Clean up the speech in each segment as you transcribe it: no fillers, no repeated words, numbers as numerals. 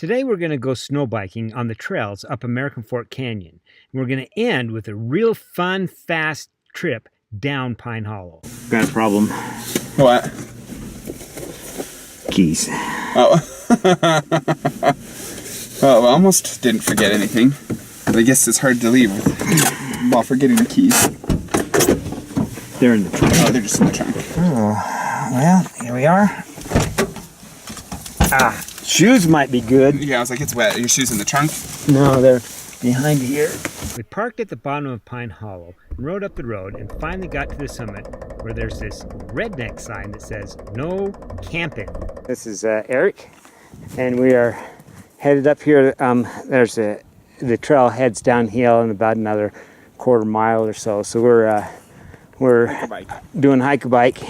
Today we're going to go snowbiking on the trails up American Fork Canyon. And we're going to end with a real fun, fast trip down Pine Hollow. Got a problem. What? Keys. Oh. Well, I almost didn't forget anything. But I guess it's hard to leave while forgetting the keys. They're in the trunk. Oh, they're just in the trunk. Oh, well, here we are. Ah, shoes might be good. Yeah, I was like, it's wet. Are your shoes in the trunk? No, they're behind here. We parked at the bottom of Pine Hollow, rode up the road, and finally got to the summit where there's this redneck sign that says, "No camping." This is Eric, and we are headed up here. There's the trail heads downhill in about another quarter mile or so. So we're doing hike-a-bike to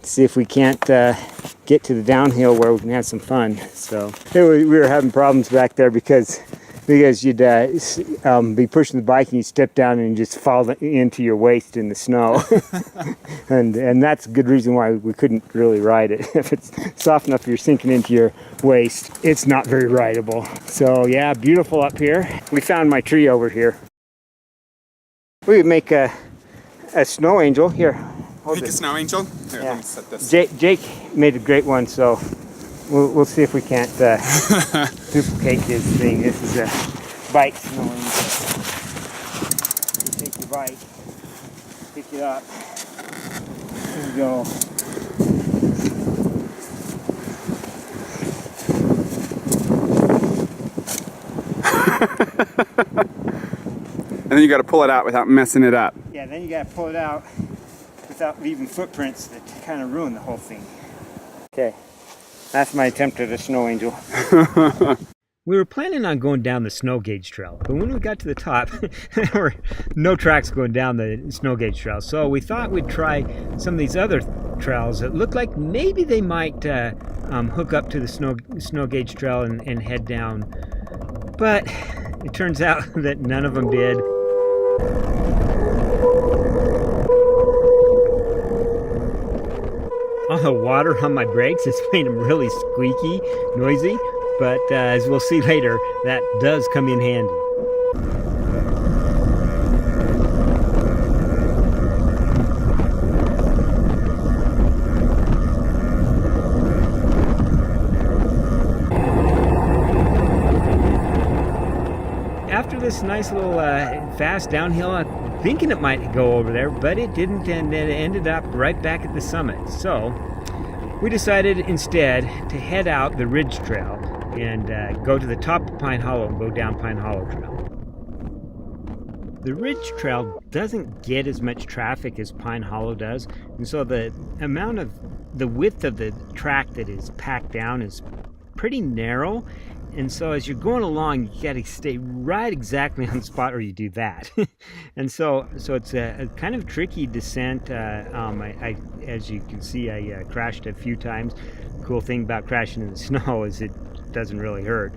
see if we can't get to the downhill where we can have some fun. So we were having problems back there because you'd be pushing the bike and you step down and you just fall into your waist in the snow. and that's a good reason why we couldn't really ride it. If it's soft enough you're sinking into your waist, it's not very rideable. So yeah, beautiful up here. We found my tree over here. We would make a snow angel. Here, Make a snow angel? Here, yeah. let me set this. Jake made a great one, so we'll see if we can't duplicate his thing. This is a bike snow angel. You take your bike, pick it up, there we go. And then you got to pull it out without messing it up. Yeah, then you got to pull it out without leaving footprints that kind of ruin the whole thing. Okay, that's my attempt at a snow angel. We were planning on going down the snow gauge trail, but when we got to the top, there were no tracks going down the snow gauge trail. So we thought we'd try some of these other trails that looked like maybe they might hook up to the snow gauge trail and head down. But it turns out that none of them did. All the water on my brakes has made them really squeaky, noisy, but as we'll see later, that does come in handy. After this nice little fast downhill, I'm thinking it might go over there, but it didn't, and it ended up right back at the summit. So we decided instead to head out the ridge trail and go to the top of Pine Hollow and go down Pine Hollow Trail. The ridge trail doesn't get as much traffic as Pine Hollow does, and so the width of the track that is packed down is pretty narrow. And so as you're going along, you got to stay right exactly on the spot, or you do that. And so it's a kind of tricky descent. As you can see, I crashed a few times. The cool thing about crashing in the snow is it doesn't really hurt.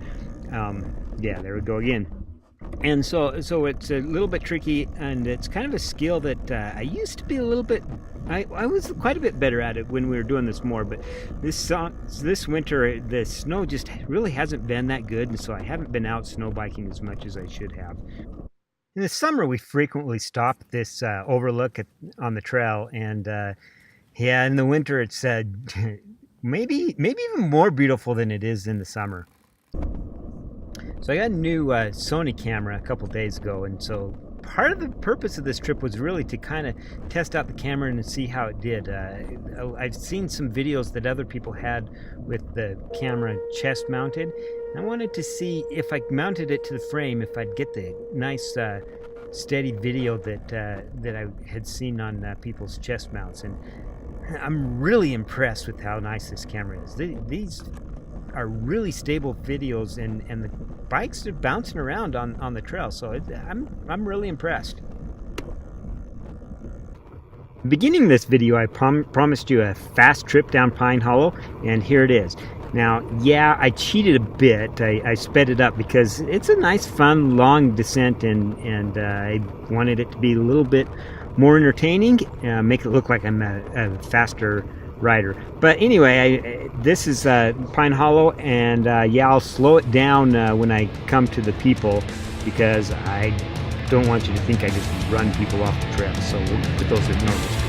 Yeah, there we go again. And so it's a little bit tricky, and it's kind of a skill that I used to be a little bit. I was quite a bit better at it when we were doing this more, but this winter the snow just really hasn't been that good, and so I haven't been out snowbiking as much as I should have. In the summer, we frequently stop at this overlook on the trail, and yeah, in the winter it's maybe even more beautiful than it is in the summer. So I got a new Sony camera a couple days ago, and so part of the purpose of this trip was really to kind of test out the camera and see how it did. I've seen some videos that other people had with the camera chest mounted. I wanted to see if I mounted it to the frame, if I'd get the nice steady video that I had seen on people's chest mounts. And I'm really impressed with how nice this camera is. These are really stable videos, and the bikes are bouncing around on the trail, so I'm really impressed. Beginning this video, I promised you a fast trip down Pine Hollow, and here it is. Now, yeah, I cheated a bit. I sped it up because it's a nice, fun, long descent, and I wanted it to be a little bit more entertaining, make it look like I'm a faster rider. But anyway, this is Pine Hollow, and yeah, I'll slow it down when I come to the people, because I don't want you to think I just run people off the trail. So we'll put those at normal speed.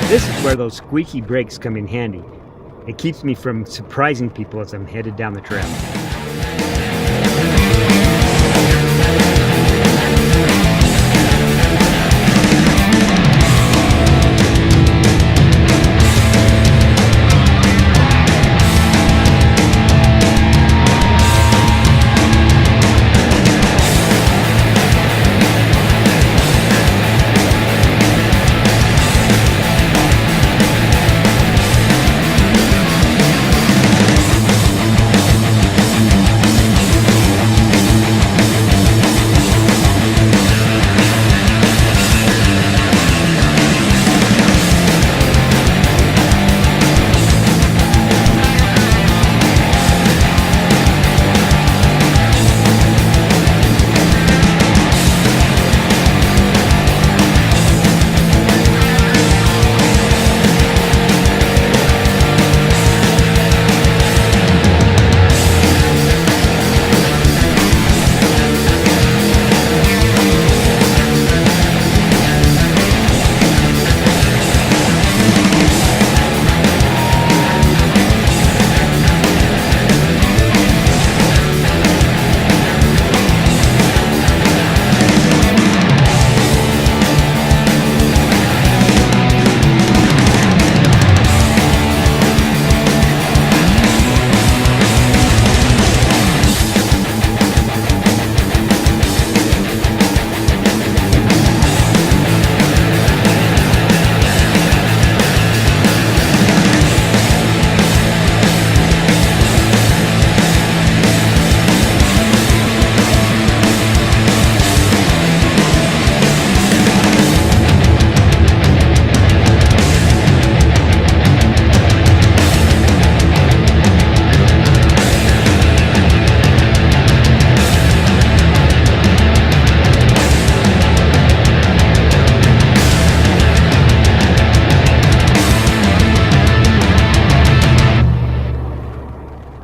This is where those squeaky brakes come in handy. It keeps me from surprising people as I'm headed down the trail.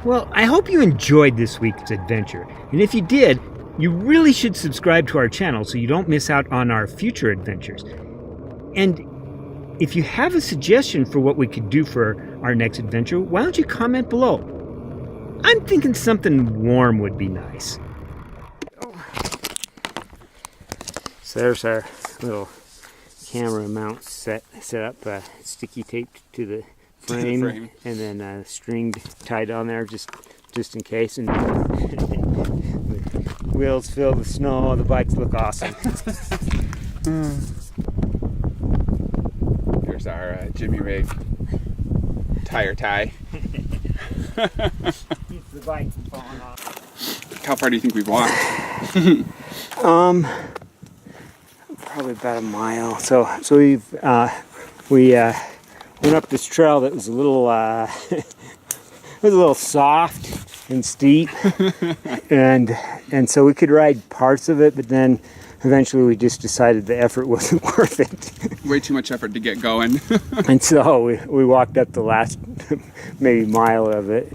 Well, I hope you enjoyed this week's adventure, and if you did, you really should subscribe to our channel so you don't miss out on our future adventures. And if you have a suggestion for what we could do for our next adventure, why don't you comment below? I'm thinking something warm would be nice. So there's our little camera mount set up, sticky taped to the frame, and then string tied on there just in case. And the wheels filled with snow. The bikes look awesome. Here's our Jimmy rig tire tie. Keeps the bike from falling off. How far do you think we've walked? Probably about a mile. So we've we went up this trail that was a little it was a little soft and steep, and so we could ride parts of it, but then eventually we just decided the effort wasn't worth it. Way too much effort to get going. And so we walked up the last maybe mile of it.